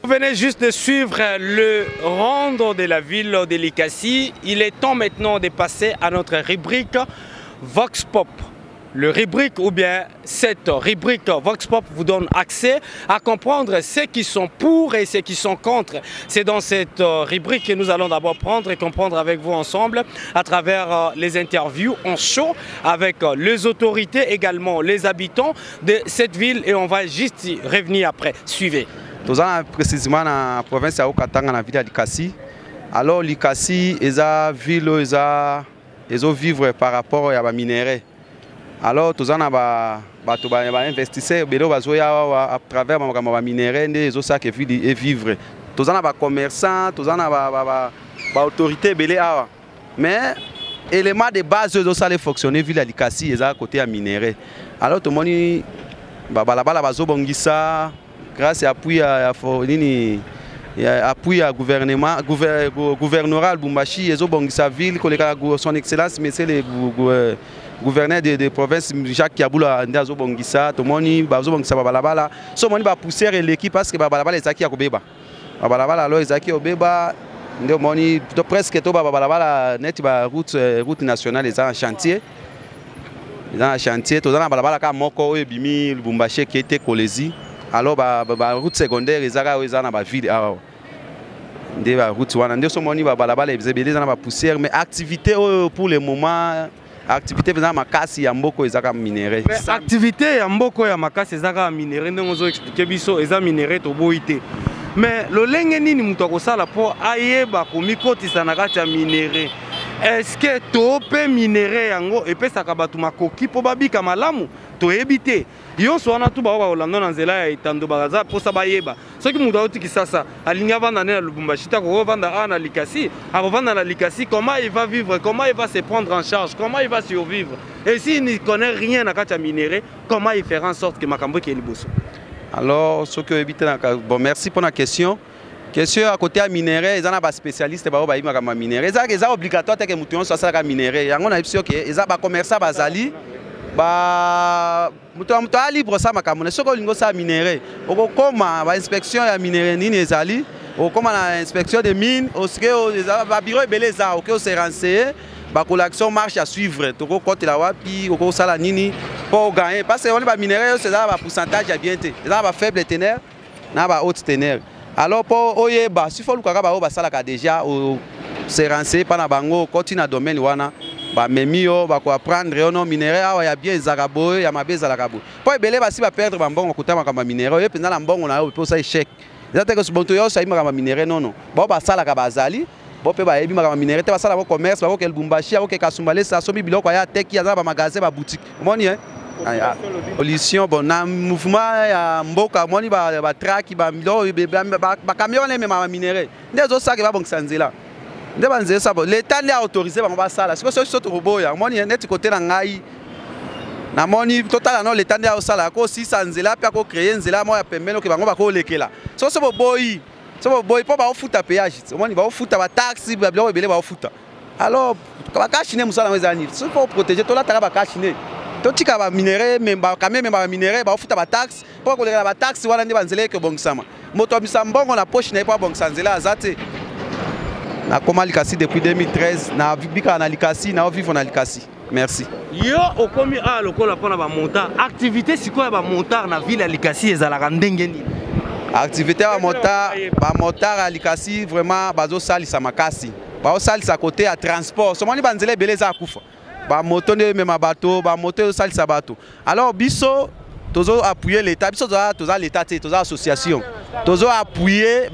Vous venez juste de suivre le rond de la ville de Likasi. Il est temps maintenant de passer à notre rubrique Vox Pop. Le rubrique ou bien cette rubrique Vox Pop vous donne accès à comprendre ceux qui sont pour et ceux qui sont contre. C'est dans cette rubrique que nous allons d'abord prendre et comprendre avec vous ensemble à travers les interviews en show avec les autorités, également les habitants de cette ville, et on va juste y revenir après. Suivez. Nous sommes précisément dans la province de Okatanga, dans la ville de Likasi. Alors Likasi est une ville où vivre par rapport à la minerai. Alors tous les investisseurs à travers la minerai, ils ont ça qui vivre. Tous les commerçants, tous les autorités. Mais l'élément de base de ça fonctionner ville de Likasi est à côté de la minerai. Alors tout le monde grâce à l'appui à gouvernement gouvernoral Bumbashi, ils ont sa ville, son excellence, monsieur le gouverneur de province Jacques Kiaboula, Ndazo Bongissa, tout le monde Bongissa Babalabala, so monde va pousser l'équipe parce que Babalabala est acquis à Kobeba. Babalabala alors est acquis au Beba, ndemoni presque tout Babalabala net route nationale est en chantier. Ils sont en chantier, tout ça Babalabala ka moko e bimi Bumbashi qui était Kolezi. Alors la route secondaire ils sont dans la ville. La route poussière, mais activité pour le moment, activité dans Makasi ya mboko ezaka minéré. Activité ya mboko ya Makasi ezaka minéré ndenge ozo expliquer biso eza minéré to boité. Mais le lenge nini mutu akosala po ayeba komikotisa na kati ya minéré. Est-ce que topé minéré yango epesaka bato makoki po babika malamu to ebité? Yo soana tu ba Orlando na nzela ya Itando bagaza posa bayeba. Soki mutu auti kisasa alinga vanda na Lubumbashi ta ko vanda ana Likasi, akovanda na Likasi, comment il va vivre, comment il va se prendre en charge, comment il va survivre? Et s'il ne connaît rien na kati ya minéré, comment il fera en sorte que makambo ki liboso? Alors ce que éviter bon, merci pour la question. Question à côté à minéré, ils ont des spécialistes ba ba yima kama minéré. Ça obligatoire que mutu on soit ça minéré. Yango na option que ils ont ba commerçant bazali ba mutu libre ça makamona soko lingo ça minéré okoma ba inspection ya minéré nini ezali okoma na inspection des mines oske ba bureau ebele za ok o se renseigner ba collection marche à suivre toko côté la wapi oko sala nini pour gagner parce que on ba minéré c'est ça ba pourcentage ya bien té ça ba faible teneur na ba haute teneur. Alors pour oyeba si faut lukaka ba o ba sala ka déjà o se renseigner pa na bango continue na domaine wana. Memio va apprendre on minerai il y a bien zagabo il y a ma base zagabo pour ebele basi ba perdre bambongo kutama kama minerai et pendant la mbongo na pour ça échec ezate que bonto yo ça ima kama minerai non ba ba sala ka bazali bo pe ba yebi kama minerai te ba sala ko commerce ba ko kel Bumbashi ko Kasumbale ça so biloko ya teki ya ba magasin ba boutique moni hein pollution bon na mouvement ya mboka moni ba track ba milo ba camion les même minerai ndezo ça que ba bon sanzela. L'État n'a autorisé ça. C'est parce que c'est robot. Moi, je suis côté d'Angaï. Na moni total non l'État n'a pas ko si sanzela puis ko créer nzela moi permettre que bango ko lekela. So so boy. So boy pas ba futa péage. Moi ni ba futa ba taxi ba bilo ebele ba futa. Alors ba kashine musala wezani. So pour protéger to la taka ba kashine. To tika ba minerai même ba quand même ba minerai ba futa ba taxi. Pour ko lekela ba taxi wana ndi banzela ke bongsama. Moto bisambongo na poche na pas bongsanzela azate. Na koma Likasi depuis 2013 na bika na Likasi na vivre na Likasi. Merci. Yo okomi a lokola pona ba montar activité sikoya ba montar na ville ya Likasi ezalaka ndenge nini? Activité ba montar à Likasi vraiment bazo salisa makasi. Ba salisa côté à transport. Somoni banzele beleza akufa. Ba moto ne même bateau, ba moto salisa bateau. Alors biso tozo appuyer l'état, biso toza l'état, toza association. Tozo appuyer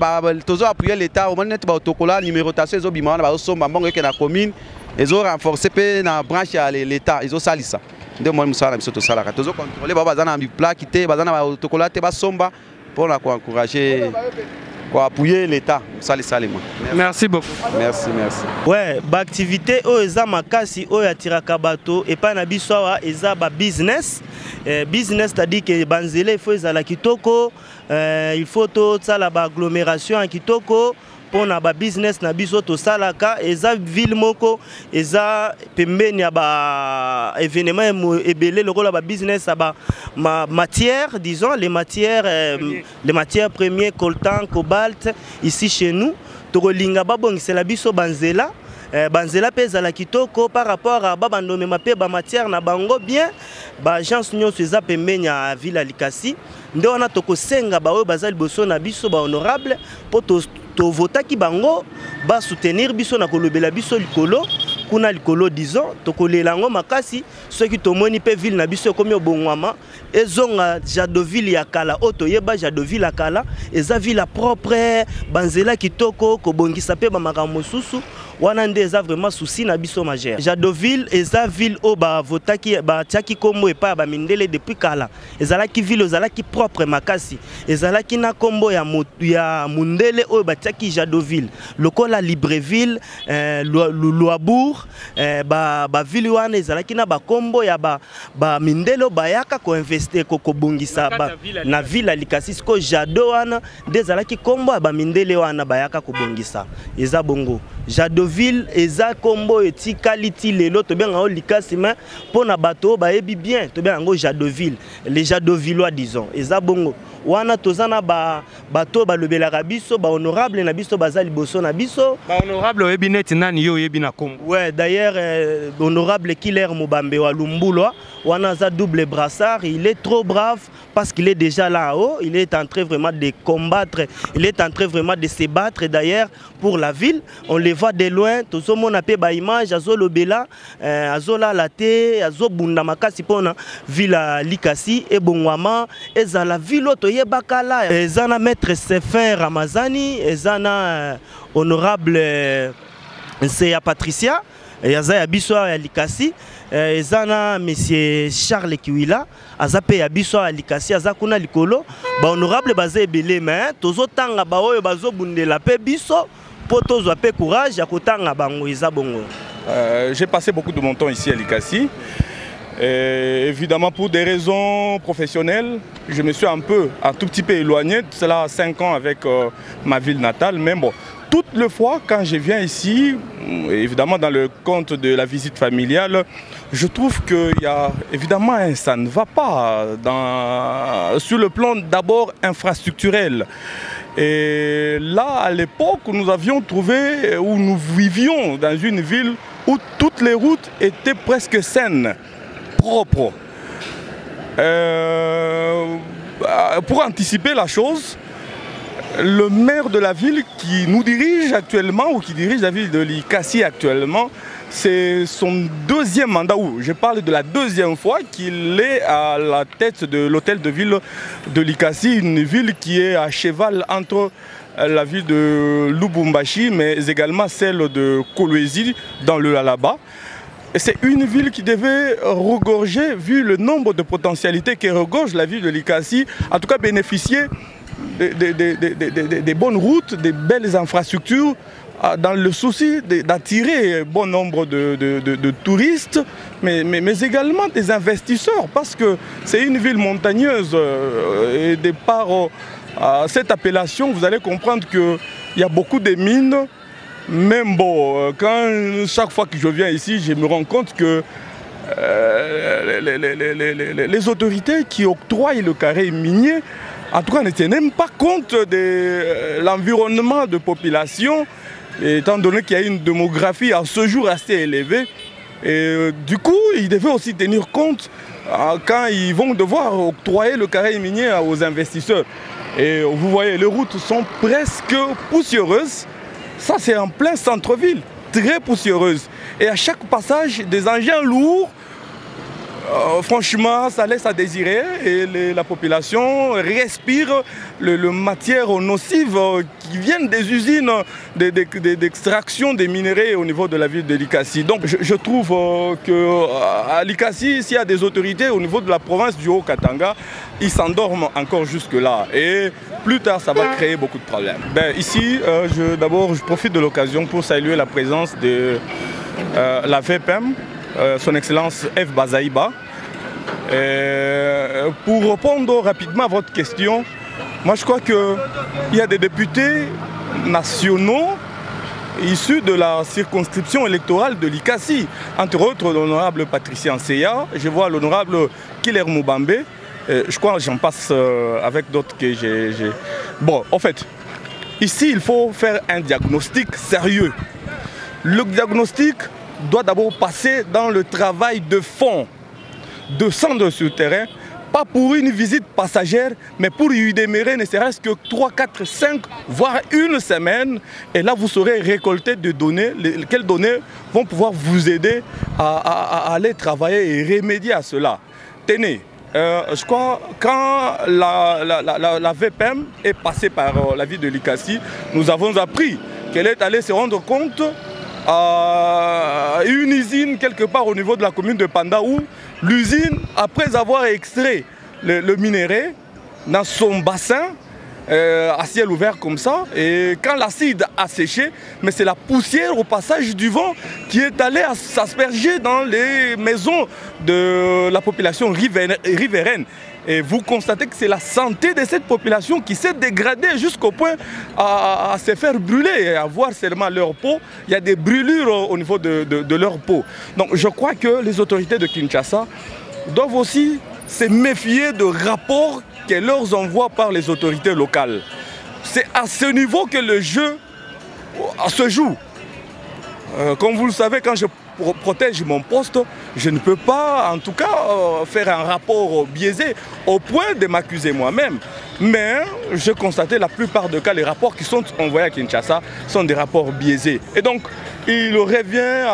l'état au moment où autocollant numérotation ils ont bimana ba somba mbongo ke na commune ils ont renforcé pe na branche à l'état ils ont salisa nde moi musala biso to salaka tozo contrôler ba bazana bi plaque té bazana ba autocollant te ba somba pour la encourager quoi appuyer l'état salisa lema. Merci beaucoup. Merci. Ouais, ba activité o eza makasi o yatiraka bato et pas na biso wa eza ba business. Business c'est-à-dire que banzele il faut ezala kitoko il faut tout ça la agglomération en kitoko pour na ba business na biso to salaka eza ville moko eza pembeni ya ba événement ebele lokola ba business ba matière disons les matières premiers coltan cobalt ici chez nous tokolinga babongisela biso banzela banzela peza la kitoko par rapport à babandome mape ba matière na bango bien ba agence nyonso eza pembeni ya ville ya Likasi nde wana tokosenga ba oyo baza liboso na biso ba honorable po to votaki bango ba soutenir biso na kolobela biso likolo kuna likolo disons tokolela ngo makasi ceux qui tomoni pe ville na biso komi obongwama ezonga Jadoville ya kala oto yeba Jadoville ya kala eza ville propre banzela kitoko kobongisa pe ba makambo susu wana nde eza vraiment souci na biso majeur. Jadoville eza ville o ba votaki ba tiaki kombo epa ba mindele depuis kala ezalaki ville ezalaki propre makasi ezalaki na kombo ya mundele o ba tiaki Jadoville lokola Libreville Loabourg ba ville wana ezalaki na ba kombo ya ba mindele bayaka ko investir ko bongisa na ville ya Likasi ko Jado wana nde ezalaki kombo ya ba mindele wana bayaka ko bongisa eza bongo Jadoville eza kombo etikali lelo to benga o Likasi mais pona bato bayebi bien to benga ngo Jadoville les Jadovillois disons eza bongo wana tozana bato balobelaka biso ba honorable na biso bazali boso na biso ba honorable oyebi neti nani yo oyebi na kombo. Ouais d'ailleurs honorable Killer Mubambe wa Lumbulwa wana za double brassard il est trop brave parce qu'il est déjà là-haut il est en train vraiment de combattre il est en train vraiment de se battre d'ailleurs pour la ville on le voit de loin tozomona pe ba image azolobela azola laté azobunda makasi pona ville Likasi e bongwama ezala ville oto yebakala ezana maître Sefin Ramazani ezana honorable Nseya Patricia yaza ya biso ya Likasi ezana monsieur Charles Kiwila azape ya biso ya Likasi aza kuna likolo ba honorable baza ebele mais tozotanga ba oyo bazobundela pe biso po tozwa pe courage ya kotanga bango eza bongo. J'ai passé beaucoup de mon temps ici à Likasi. Évidemment pour des raisons professionnelles, je me suis un tout petit peu éloigné de cela 5 ans avec ma ville natale, mais bon, toutes les fois quand je viens ici, évidemment dans le compte de la visite familiale, je trouve qu'il y a évidemment ça ne va pas sur le plan d'abord infrastructurel. Et là, à l'époque, nous avions trouvé où nous vivions dans une ville où toutes les routes étaient presque saines, propres. Pour anticiper la chose, le maire de la ville qui nous dirige actuellement, ou qui dirige la ville de Likasi actuellement, c'est son deuxième mandat, où je parle de la deuxième fois qu'il est à la tête de l'hôtel de ville de Likasi, une ville qui est à cheval entre la ville de Lubumbashi, mais également celle de Kolwezi dans le Alaba. C'est une ville qui devait regorger, vu le nombre de potentialités que regorge la ville de Likasi, en tout cas bénéficier des bonnes routes, des belles infrastructures, dans le souci d'attirer bon nombre de touristes, mais également des investisseurs, parce que c'est une ville montagneuse. Et de par cette appellation, vous allez comprendre qu'il y a beaucoup de mines. Même bon, chaque fois que je viens ici, je me rends compte que les autorités qui octroient le carré minier, en tout cas, ne tiennent même pas compte de l'environnement de population, étant donné qu'il y a une démographie à ce jour assez élevée. Et du coup, ils devaient aussi tenir compte quand ils vont devoir octroyer le carré minier aux investisseurs. Et vous voyez, les routes sont presque poussiéreuses. Ça, c'est en plein centre-ville, très poussiéreuse. Et à chaque passage, des engins lourds, franchement, ça laisse à désirer. Et la population respire le matière nocive qui viennent des usines d'extraction des minéraux au niveau de la ville de Likasi. Donc je trouve qu'à Likasi, s'il y a des autorités au niveau de la province du Haut-Katanga, ils s'endorment encore jusque-là. Et plus tard, ça va créer beaucoup de problèmes. Ici, d'abord, je profite de l'occasion pour saluer la présence de la VPM, son Excellence F. Bazaïba. Pour répondre rapidement à votre question, moi je crois qu'il y a des députés nationaux issus de la circonscription électorale de l'ICASI. Entre autres, l'honorable Patricia Nseya, je vois l'honorable Killer Moubambe, je crois que j'en passe avec d'autres que j'ai... Bon, en fait, ici, il faut faire un diagnostic sérieux. Le diagnostic doit d'abord passer dans le travail de fond, de centre sur le terrain, pas pour une visite passagère, mais pour y demeurer ne serait-ce que 3, 4, 5, voire une semaine. Et là, vous saurez récolter des données, lesquelles données vont pouvoir vous aider à aller travailler et remédier à cela. Tenez, je crois quand la VPM est passée par la ville de l'ICASI, nous avons appris qu'elle est allée se rendre compte à une usine quelque part au niveau de la commune de Panda où l'usine, après avoir extrait le minerai dans son bassin à ciel ouvert comme ça, et quand l'acide a séché, mais c'est la poussière au passage du vent qui est allée s'asperger dans les maisons de la population riveraine. Et vous constatez que c'est la santé de cette population qui s'est dégradée jusqu'au point à se faire brûler et à voir seulement leur peau. Il y a des brûlures au niveau de leur peau. Donc je crois que les autorités de Kinshasa doivent aussi se méfier de rapports qu'elles leur envoient par les autorités locales. C'est à ce niveau que le jeu se joue. Comme vous le savez, quand je protège mon poste, je ne peux pas en tout cas faire un rapport biaisé au point de m'accuser moi-même. Mais j'ai constaté la plupart des cas, les rapports qui sont envoyés à Kinshasa sont des rapports biaisés. Et donc, il revient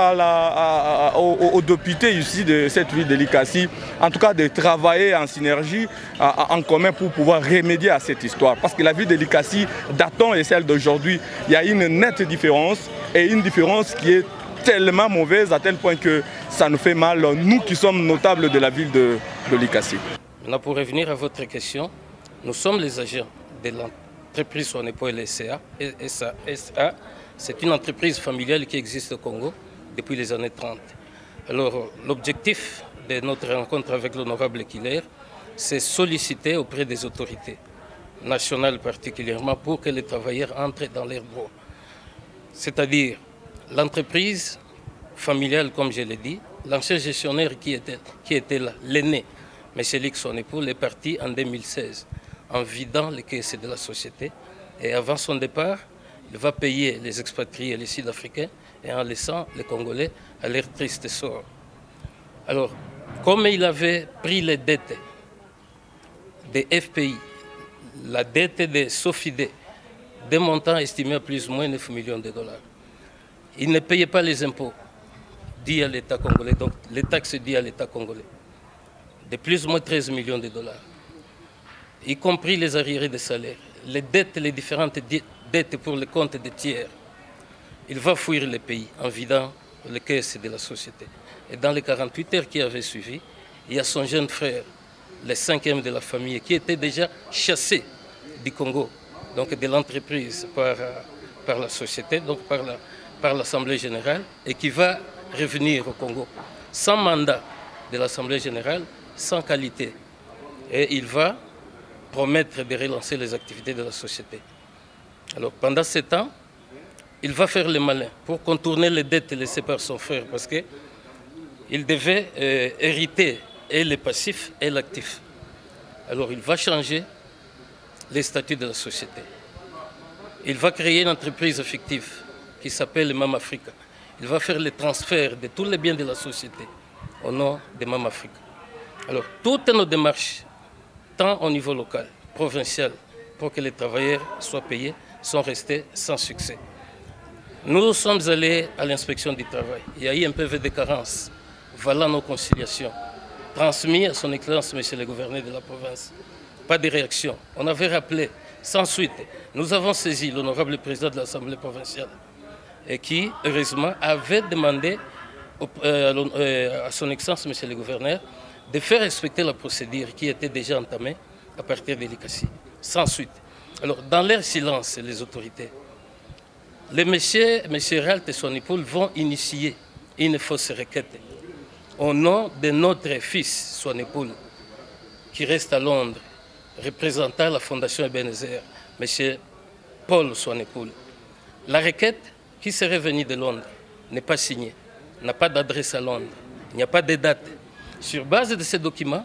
aux députés ici de cette ville de l'ICASI, en tout cas de travailler en synergie, en commun pour pouvoir remédier à cette histoire. Parce que la ville de l'ICASI, datant et celle d'aujourd'hui, il y a une nette différence et une différence qui est tellement mauvaise à tel point que ça nous fait mal, nous qui sommes notables de la ville de l'ICASI. Maintenant, pour revenir à votre question, nous sommes les agents de l'entreprise Sonepoel SA. C'est une entreprise familiale qui existe au Congo depuis les années 30. Alors, l'objectif de notre rencontre avec l'honorable Killer, c'est solliciter auprès des autorités nationales particulièrement pour que les travailleurs entrent dans leurs droits. C'est-à-dire l'entreprise familiale, comme je l'ai dit, l'ancien gestionnaire qui était là, l'aîné, M. Lix Sonepoel, est parti en 2016 en vidant les caisses de la société. Et avant son départ, il va payer les expatriés, les Sud-Africains, et en laissant les Congolais à leur triste sort. Alors, comme il avait pris les dettes des FPI, la dette des Sofide, des montants estimés à plus ou moins 9 millions de dollars, il ne payait pas les impôts dits à l'État congolais, donc les taxes dites à l'État congolais, de plus ou moins 13 millions de dollars, y compris les arriérés de salaire, les dettes, les différentes dettes pour les comptes des tiers. Il va fuir le pays en vidant les caisses de la société. Et dans les 48 heures qui avaient suivi, il y a son jeune frère, le 5e de la famille, qui était déjà chassé du Congo, donc de l'entreprise par la société, donc par l'Assemblée générale, et qui va revenir au Congo sans mandat de l'Assemblée générale, sans qualité. Et il va promettre de relancer les activités de la société. Alors pendant ce temps, il va faire le malin pour contourner les dettes laissées par son frère, parce qu'il devait hériter et le passif et l'actif. Alors il va changer les statuts de la société. Il va créer une entreprise fictive qui s'appelle Mam Africa. Il va faire le transfert de tous les biens de la société au nom de Mam Africa. Alors toutes nos démarches, tant au niveau local, provincial, pour que les travailleurs soient payés, sont restées sans succès. Nous sommes allés à l'inspection du travail. Il y a eu un PV de carence. Voilà nos conciliations. Transmis à son Excellence, Monsieur le gouverneur de la province. Pas de réaction. On avait rappelé, sans suite. Nous avons saisi l'honorable président de l'Assemblée provinciale et qui, heureusement, avait demandé à son Excellence, Monsieur le gouverneur, de faire respecter la procédure qui était déjà entamée à partir de l'ICASI. Sans suite. Alors, dans leur silence, les autorités, les messieurs Ralt et Sonepoel vont initier une fausse requête au nom de notre fils Sonepoel, qui reste à Londres, représentant la Fondation Ebenezer, M. Paul Swanepoel. La requête qui serait venue de Londres n'est pas signée, n'a pas d'adresse à Londres, il n'y a pas de date. Sur base de ces documents,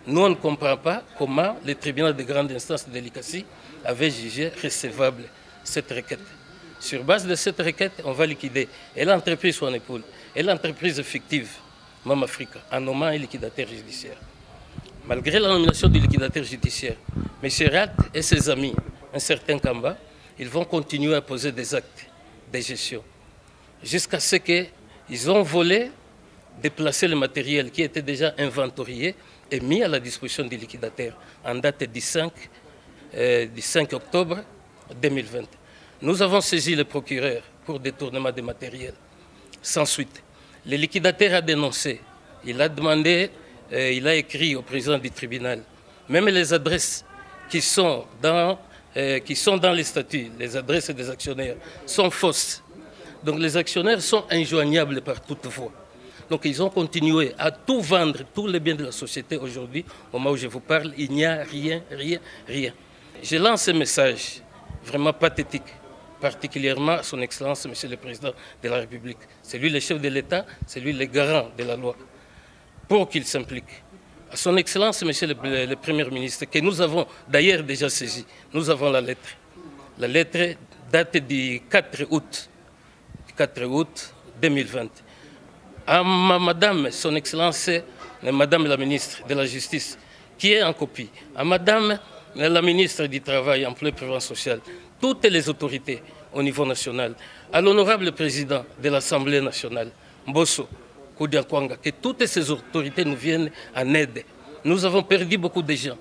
nous, on ne comprend pas comment le tribunal de grande instance de l'ICASI avait jugé recevable cette requête. Sur base de cette requête, on va liquider et l'entreprise Swanepoel et l'entreprise fictive Mam Africa en nommant un liquidateur judiciaire. Malgré la nomination du liquidateur judiciaire, M. Rat et ses amis, un certain Kamba, ils vont continuer à poser des actes de gestion jusqu'à ce qu'ils ont volé, déplacé le matériel qui était déjà inventorié et mis à la disposition du liquidateur en date du 5 octobre 2020. Nous avons saisi le procureur pour détournement de matériel. Sans suite, le liquidateur a dénoncé, il a demandé, il a écrit au président du tribunal. Même les adresses qui sont dans les statuts, les adresses des actionnaires, sont fausses. Donc les actionnaires sont injoignables par toute voie. Donc ils ont continué à tout vendre, tous les biens de la société aujourd'hui. Au moment où je vous parle, il n'y a rien. Je lance un message vraiment pathétique, particulièrement à son Excellence, Monsieur le Président de la République. C'est lui le chef de l'État, c'est lui le garant de la loi, pour qu'il s'implique. À son Excellence, Monsieur le Premier ministre, que nous avons d'ailleurs déjà saisi, nous avons la lettre. La lettre date du 4 août 2020. À Madame, son Excellence, Madame la ministre de la Justice, qui est en copie, à Madame la ministre du Travail, Emploi et Prévention sociale, toutes les autorités au niveau national, à l'honorable président de l'Assemblée nationale, Mbosso Koudiakwanga, que toutes ces autorités nous viennent en aide. Nous avons perdu beaucoup de gens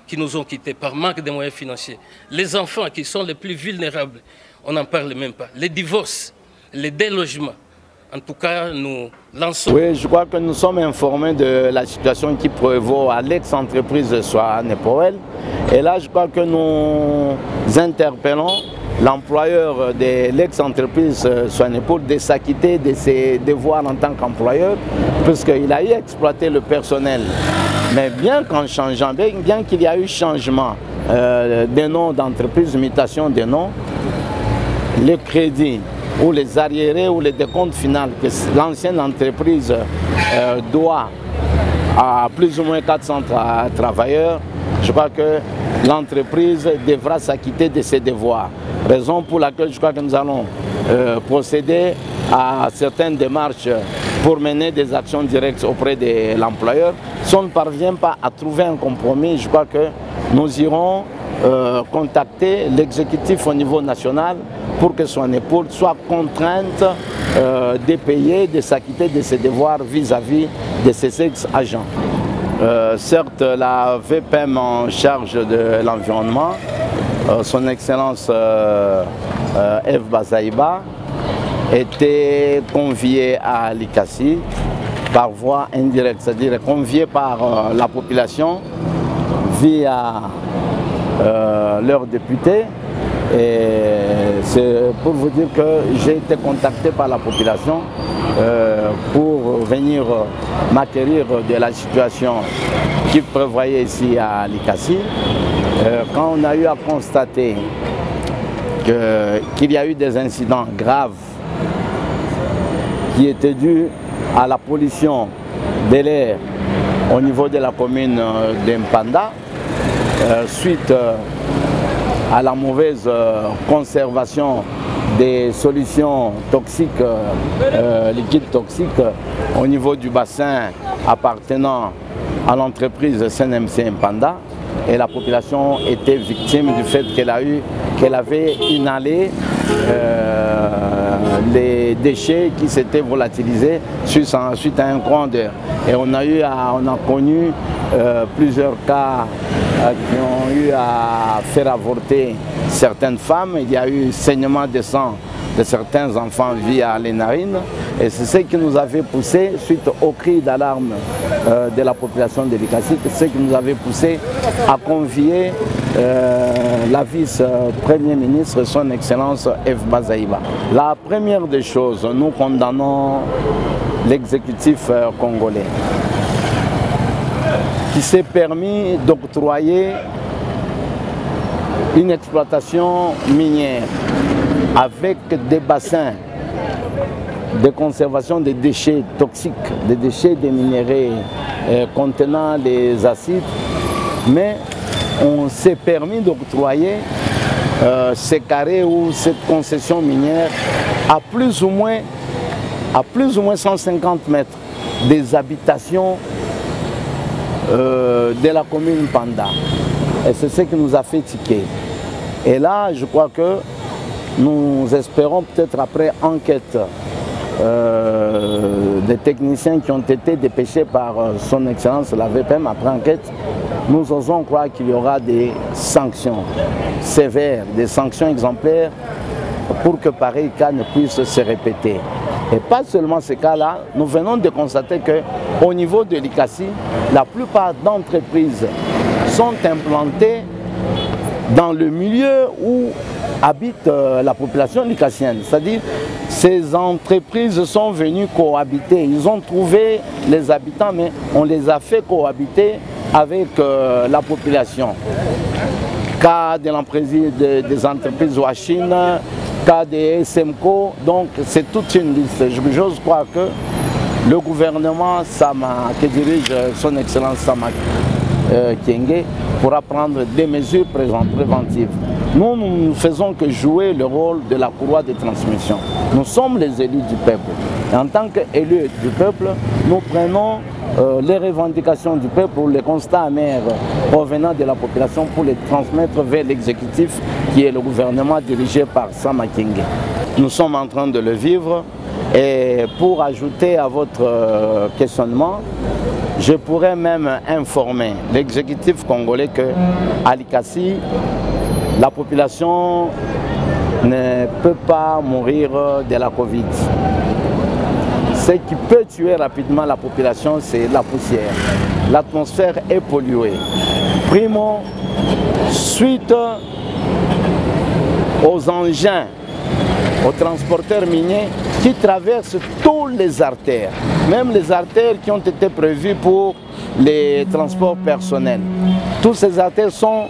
qui nous ont quittés par manque de moyens financiers. Les enfants qui sont les plus vulnérables, on n'en parle même pas. Les divorces, les délogements. En tout cas, nous lançons... Oui, je crois que nous sommes informés de la situation qui prévaut à l'ex-entreprise Swanepoel. Et là, je crois que nous interpellons l'employeur de l'ex-entreprise Swanepoel de s'acquitter de ses devoirs en tant qu'employeur, puisqu'il a eu exploité le personnel. Mais bien qu'en changeant, bien qu'il y a eu changement des noms d'entreprise, mutation des noms, les crédits ou les arriérés ou les décomptes finaux que l'ancienne entreprise doit à plus ou moins 400 travailleurs, je crois que l'entreprise devra s'acquitter de ses devoirs. Raison pour laquelle je crois que nous allons procéder à certaines démarches pour mener des actions directes auprès de l'employeur. Si on ne parvient pas à trouver un compromis, je crois que nous irons contacter l'exécutif au niveau national pour que Swanepoel soit contrainte de payer, de s'acquitter de ses devoirs vis-à-vis de ses ex-agents. Certes, la VPM en charge de l'environnement, son Excellence Eve Bazaïba, était conviée à l'ICASI par voie indirecte, c'est-à-dire conviée par la population via leurs députés. Et c'est pour vous dire que j'ai été contacté par la population pour venir m'acquérir de la situation qui prévoyait ici à l'ICASI. Quand on a eu à constater qu'il y a eu des incidents graves qui étaient dus à la pollution de l'air au niveau de la commune de Mpanda, suite à la mauvaise conservation des solutions toxiques, liquides toxiques au niveau du bassin appartenant à l'entreprise CNMC Mpanda, et la population était victime du fait qu'elle avait inhalé les déchets qui s'étaient volatilisés suite à un courant d'air. Et on a connu plusieurs cas qui ont eu à faire avorter certaines femmes. Il y a eu saignement de sang de certains enfants via les narines. Et c'est ce qui nous avait poussé, suite au cri d'alarme de la population de l'ICASI, c'est ce qui nous avait poussé à convier la vice-premier ministre, son Excellence Eve Bazaïba. La première des choses, nous condamnons l'exécutif congolais qui s'est permis d'octroyer une exploitation minière avec des bassins de conservation des déchets toxiques, des déchets des minéraux contenant les acides, mais on s'est permis d'octroyer ces carrés ou cette concession minière à plus ou moins 150 mètres des habitations de la commune Panda. Et c'est ce qui nous a fait tiquer. Et là, je crois que nous espérons peut-être après enquête des techniciens qui ont été dépêchés par son Excellence la VPM, après enquête, nous osons croire qu'il y aura des sanctions sévères, des sanctions exemplaires pour que pareil cas ne puisse se répéter. Et pas seulement ces cas-là, nous venons de constater qu'au niveau de l'ICASI, la plupart d'entreprises sont implantées dans le milieu où habite la population licassienne. C'est-à-dire, ces entreprises sont venues cohabiter. Ils ont trouvé les habitants, mais on les a fait cohabiter avec la population. Cas de l'emprise des entreprises Wachine, cas des SMCO, donc c'est toute une liste. J'ose croire que le gouvernement Sama, que dirige son Excellence Sama Kyenge, pourra prendre des mesures préventives. Nous ne faisons que jouer le rôle de la courroie de transmission. Nous sommes les élus du peuple. Et en tant qu'élus du peuple, nous prenons les revendications du peuple ou les constats amers provenant de la population pour les transmettre vers l'exécutif qui est le gouvernement dirigé par Sama Kyenge. Nous sommes en train de le vivre et pour ajouter à votre questionnement, je pourrais même informer l'exécutif congolais qu'à l'ICASI, la population ne peut pas mourir de la Covid. Ce qui peut tuer rapidement la population, c'est la poussière. L'atmosphère est polluée. Primo, suite aux engins, aux transporteurs miniers qui traversent toutes les artères, même les artères qui ont été prévues pour les transports personnels. Toutes ces artères sont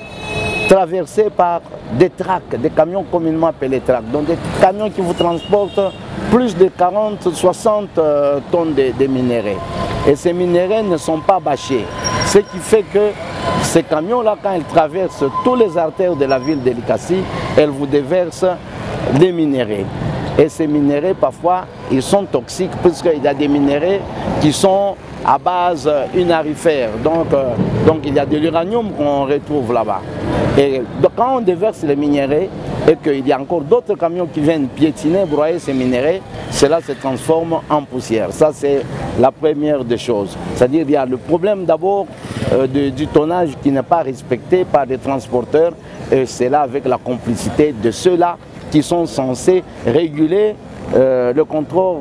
traversées par des tracks, des camions communément appelés tracks, donc des camions qui vous transportent plus de 40-60 tonnes de minéraux. Et ces minéraux ne sont pas bâchés, ce qui fait que ces camions-là, quand ils traversent toutes les artères de la ville de l'ICASI, elles vous déversent des minéraux. Et ces minéraux, parfois, ils sont toxiques puisqu'il y a des minéraux qui sont à base unarifère. Donc il y a de l'uranium qu'on retrouve là-bas. Et quand on déverse les minéraux et qu'il y a encore d'autres camions qui viennent piétiner, broyer ces minéraux, cela se transforme en poussière. Ça, c'est la première des choses. C'est-à-dire qu'il y a le problème d'abord du tonnage qui n'est pas respecté par les transporteurs. Et c'est là avec la complicité de ceux-là qui sont censés réguler le contrôle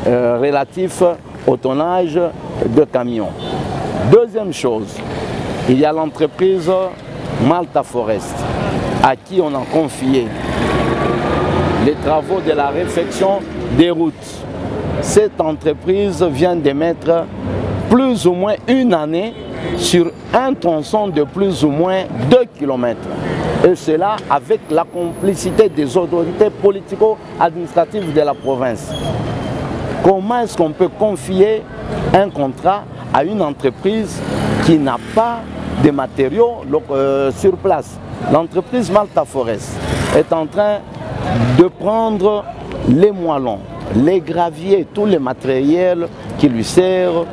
relatif au tonnage de camions. Deuxième chose, il y a l'entreprise Malta Forest à qui on a confié les travaux de la réfection des routes. Cette entreprise vient de mettre plus ou moins une année sur un tronçon de plus ou moins 2 km. Et cela avec la complicité des autorités politico-administratives de la province. Comment est-ce qu'on peut confier un contrat à une entreprise qui n'a pas de matériaux sur place? L'entreprise Malta Forest est en train de prendre les moellons, les graviers, tous les matériels qui lui servent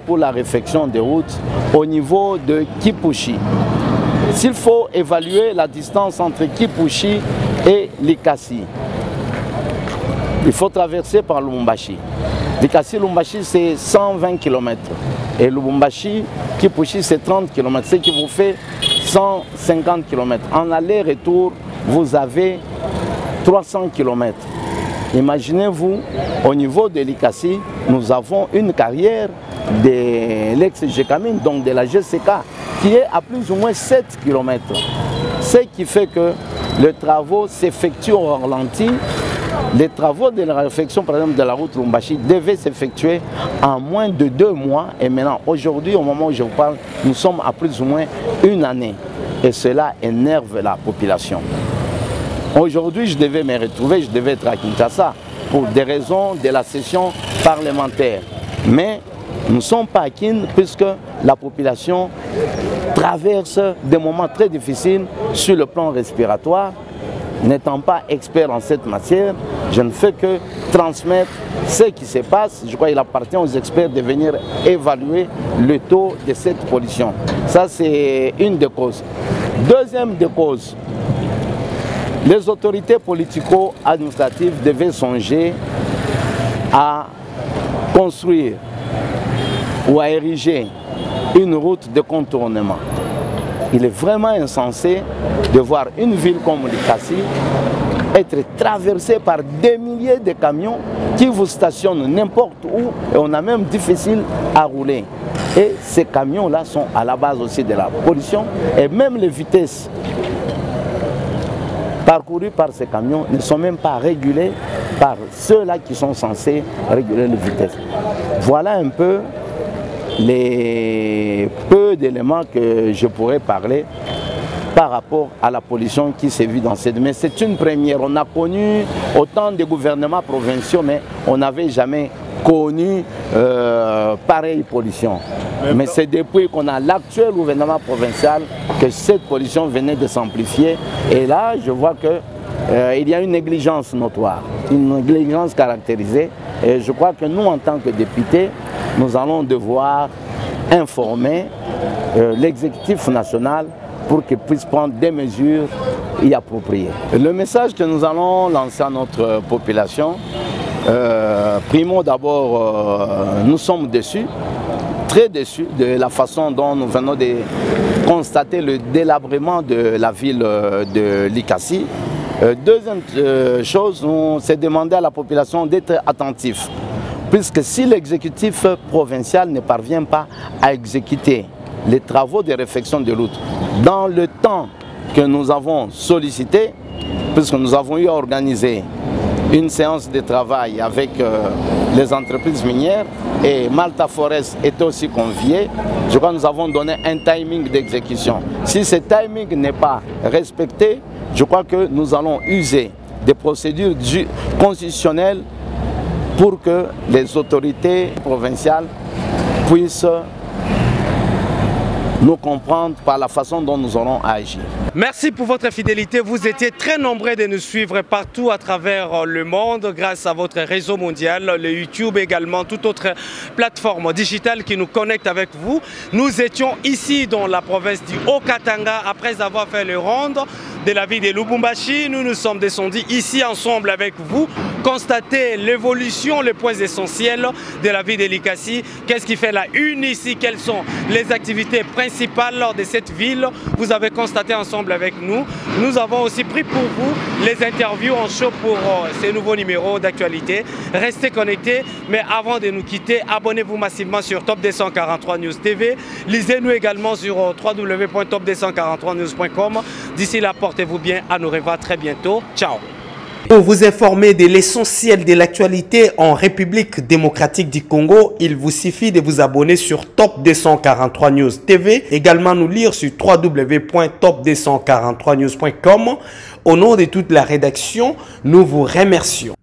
pour la réfection des routes au niveau de Kipushi. S'il faut évaluer la distance entre Kipushi et l'ICASI, il faut traverser par Lubumbashi. L'ICASI-Lubumbashi, c'est 120 km. Et Lubumbashi, Kipushi, c'est 30 km, ce qui vous fait 150 km. En aller-retour, vous avez 300 km. Imaginez-vous, au niveau de l'ICASI, nous avons une carrière de l'ex-GECAMINE, donc de la GCK, qui est à plus ou moins 7 km. Ce qui fait que les travaux s'effectuent au ralenti. Les travaux de la réfection, par exemple, de la route Lubumbashi devaient s'effectuer en moins de 2 mois. Et maintenant, aujourd'hui, au moment où je vous parle, nous sommes à plus ou moins une année. Et cela énerve la population. Aujourd'hui, je devais me retrouver, je devais être à Kinshasa pour des raisons de la session parlementaire. Mais nous ne sommes pas à Kin puisque la population traverse des moments très difficiles sur le plan respiratoire. N'étant pas expert en cette matière, je ne fais que transmettre ce qui se passe. Je crois qu'il appartient aux experts de venir évaluer le taux de cette pollution. Ça, c'est une des causes. Deuxième des causes, les autorités politico-administratives devaient songer à construire ou à ériger une route de contournement. Il est vraiment insensé de voir une ville comme Likasi être traversée par des milliers de camions qui vous stationnent n'importe où et on a même difficile à rouler. Et ces camions-là sont à la base aussi de la pollution et même les vitesses parcourues par ces camions ne sont même pas régulées par ceux-là qui sont censés réguler les vitesses. Voilà un peu les peu d'éléments que je pourrais parler par rapport à la pollution qui sévit dans cette... Mais c'est une première. On a connu autant de gouvernements provinciaux, mais on n'avait jamais connu pareille pollution. Mais c'est depuis qu'on a l'actuel gouvernement provincial que cette pollution venait de s'amplifier. Et là, je vois que il y a une négligence notoire, une négligence caractérisée. Et je crois que nous, en tant que députés, nous allons devoir informer l'exécutif national pour qu'il puisse prendre des mesures y appropriées. Le message que nous allons lancer à notre population, primo d'abord, nous sommes déçus, très déçus de la façon dont nous venons de constater le délabrement de la ville de Likasi. Deuxième chose, on s'est demandé à la population d'être attentif. Puisque si l'exécutif provincial ne parvient pas à exécuter les travaux de réfection de route dans le temps que nous avons sollicité, puisque nous avons eu à organiser une séance de travail avec les entreprises minières et Malta Forest était aussi convié, je crois que nous avons donné un timing d'exécution. Si ce timing n'est pas respecté, je crois que nous allons user des procédures constitutionnelles pour que les autorités provinciales puissent nous comprendre par la façon dont nous aurons à agir. Merci pour votre fidélité. Vous étiez très nombreux de nous suivre partout à travers le monde grâce à votre réseau mondial, le YouTube également, toute autre plateforme digitale qui nous connecte avec vous. Nous étions ici dans la province du Haut-Katanga après avoir fait le ronde de la ville de Lubumbashi. Nous nous sommes descendus ici ensemble avec vous, constater l'évolution, les points essentiels de la ville de Likasi. Qu'est-ce qui fait la une ici? Quelles sont les activités principales de cette ville? Vous avez constaté ensemble avec nous. Nous avons aussi pris pour vous les interviews en show pour ces nouveaux numéros d'actualité. Restez connectés, mais avant de nous quitter, abonnez-vous massivement sur Top 243 News TV. Lisez-nous également sur www.top243news.com. D'ici là, portez-vous bien. À nous revoir très bientôt. Ciao. Pour vous informer de l'essentiel de l'actualité en République démocratique du Congo, il vous suffit de vous abonner sur Top 243 News TV. Également nous lire sur www.top243news.com. Au nom de toute la rédaction, nous vous remercions.